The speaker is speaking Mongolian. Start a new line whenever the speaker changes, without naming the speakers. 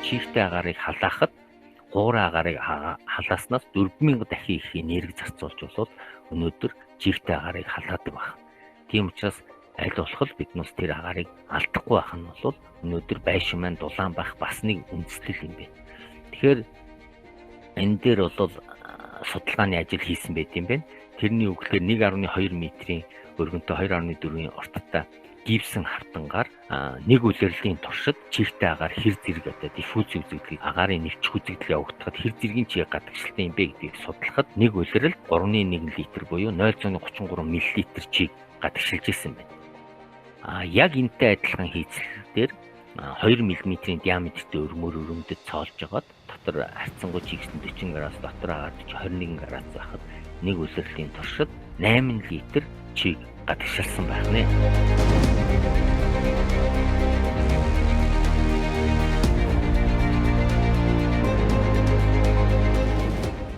чигтэй агаарыг халаахад гуурай агаарыг халааснаас 4000 дахин их энерги зарцуулж болоод өнөөдөр чигтэй агаарыг халаадаг байна. Тийм учраас аль болох биднээс тэр агаарыг алдахгүй байх нь бол өнөөдөр байшин маань дулаан байх бас нэг үндэслэл юм байна. Тэгэхээр энэ дээр бол судалгааны ажил хийсэн байт юм байна. Тэрний үгээр 1.2 метрийн өргөнтэй 2.4-ийн урттай гипсэн хавтангаар нэг улиралын туршид чигтэй агаар хэр зэрэг одоо диффуз үзэгдлийг агаарын нэвчих үзэгдэл явагдахад хэр зэргийн чиг гадагшилтай юм бэ гэдгийг судлахад нэг улирал 3.1 литр буюу 0.33 мл чиг гадагшилж ирсэн байна. Яг энэтэй адилхан хийцлэлээр 2 мм-ийн диаметртэй өргөмөдөд цоолж агаад дотор харьцангуй чигсэн 40 градус, дотор агаад 21 градус байхад нэг улирлын туршид 8 литр чиг гадагшилсан байна.